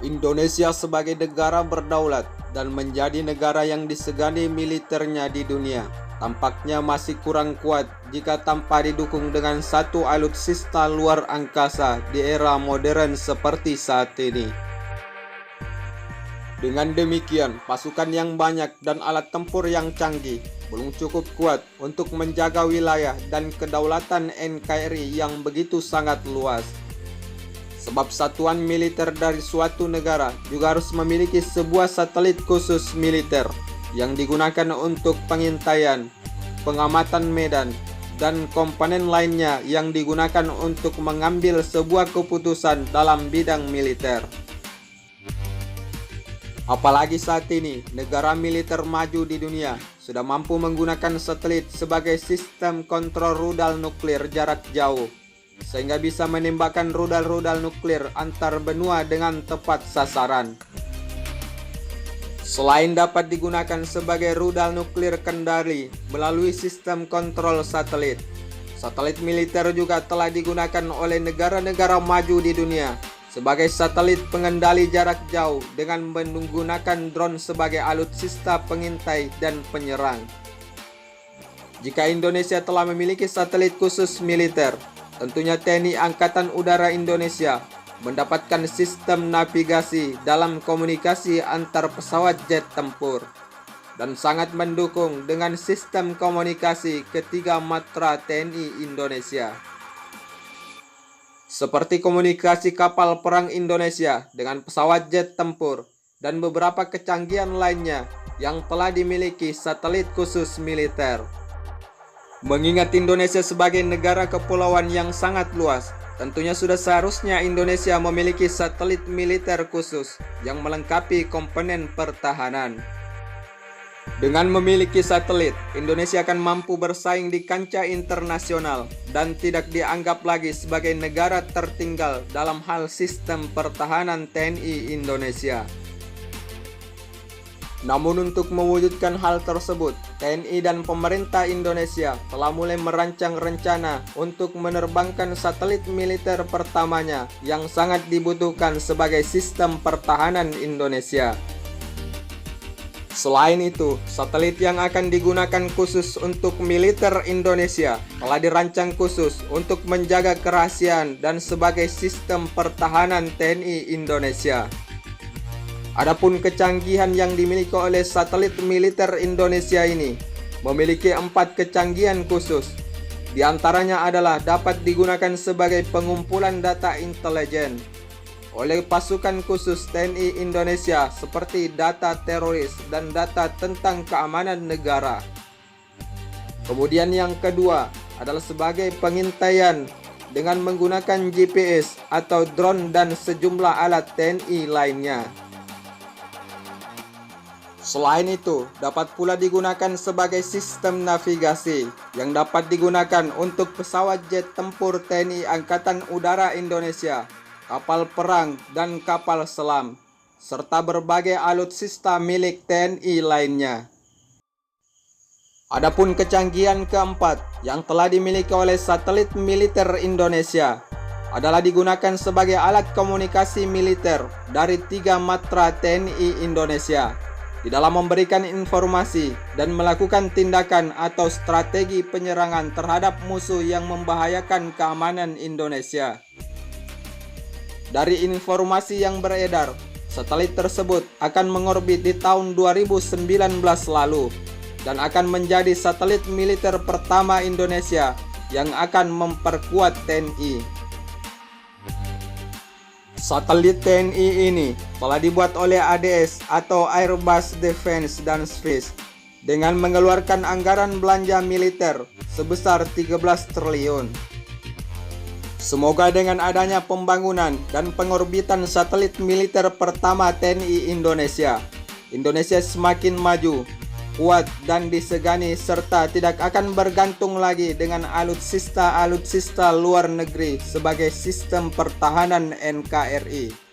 Indonesia sebagai negara berdaulat dan menjadi negara yang disegani militernya di dunia, tampaknya masih kurang kuat jika tanpa didukung dengan satu alutsista luar angkasa di era modern seperti saat ini. Dengan demikian, pasukan yang banyak dan alat tempur yang canggih belum cukup kuat untuk menjaga wilayah dan kedaulatan NKRI yang begitu sangat luas. Sebab satuan militer dari suatu negara juga harus memiliki sebuah satelit khusus militer yang digunakan untuk pengintaian, pengamatan medan, dan komponen lainnya yang digunakan untuk mengambil sebuah keputusan dalam bidang militer. Apalagi saat ini, negara militer maju di dunia sudah mampu menggunakan satelit sebagai sistem kontrol rudal nuklir jarak jauh, sehingga bisa menembakkan rudal-rudal nuklir antar benua dengan tepat sasaran. Selain dapat digunakan sebagai rudal nuklir kendali melalui sistem kontrol satelit, satelit militer juga telah digunakan oleh negara-negara maju di dunia sebagai satelit pengendali jarak jauh dengan menggunakan drone sebagai alutsista pengintai dan penyerang. Jika Indonesia telah memiliki satelit khusus militer, tentunya TNI Angkatan Udara Indonesia mendapatkan sistem navigasi dalam komunikasi antar pesawat jet tempur dan sangat mendukung dengan sistem komunikasi ketiga matra TNI Indonesia. Seperti komunikasi kapal perang Indonesia dengan pesawat jet tempur dan beberapa kecanggihan lainnya yang telah dimiliki satelit khusus militer. Mengingat Indonesia sebagai negara kepulauan yang sangat luas, tentunya sudah seharusnya Indonesia memiliki satelit militer khusus yang melengkapi komponen pertahanan. Dengan memiliki satelit, Indonesia akan mampu bersaing di kancah internasional dan tidak dianggap lagi sebagai negara tertinggal dalam hal sistem pertahanan TNI Indonesia. Namun untuk mewujudkan hal tersebut, TNI dan pemerintah Indonesia telah mulai merancang rencana untuk menerbangkan satelit militer pertamanya yang sangat dibutuhkan sebagai sistem pertahanan Indonesia. Selain itu, satelit yang akan digunakan khusus untuk militer Indonesia telah dirancang khusus untuk menjaga kerahasiaan dan sebagai sistem pertahanan TNI Indonesia. Adapun kecanggihan yang dimiliki oleh satelit militer Indonesia ini memiliki 4 kecanggihan khusus. Di antaranya adalah dapat digunakan sebagai pengumpulan data intelijen oleh pasukan khusus TNI Indonesia seperti data teroris dan data tentang keamanan negara. Kemudian yang kedua adalah sebagai pengintaian dengan menggunakan GPS atau drone dan sejumlah alat TNI lainnya. Selain itu, dapat pula digunakan sebagai sistem navigasi yang dapat digunakan untuk pesawat jet tempur TNI Angkatan Udara Indonesia, kapal perang dan kapal selam, serta berbagai alutsista milik TNI lainnya. Adapun kecanggihan keempat yang telah dimiliki oleh satelit militer Indonesia adalah digunakan sebagai alat komunikasi militer dari 3 matra TNI Indonesia di dalam memberikan informasi dan melakukan tindakan atau strategi penyerangan terhadap musuh yang membahayakan keamanan Indonesia. Dari informasi yang beredar, satelit tersebut akan mengorbit di tahun 2019 lalu dan akan menjadi satelit militer pertama Indonesia yang akan memperkuat TNI. Satelit TNI ini telah dibuat oleh ADS atau Airbus Defence dan Space dengan mengeluarkan anggaran belanja militer sebesar 13 triliun. Semoga dengan adanya pembangunan dan pengorbitan satelit militer pertama TNI Indonesia, Indonesia semakin maju, kuat dan disegani serta tidak akan bergantung lagi dengan alutsista luar negeri sebagai sistem pertahanan NKRI.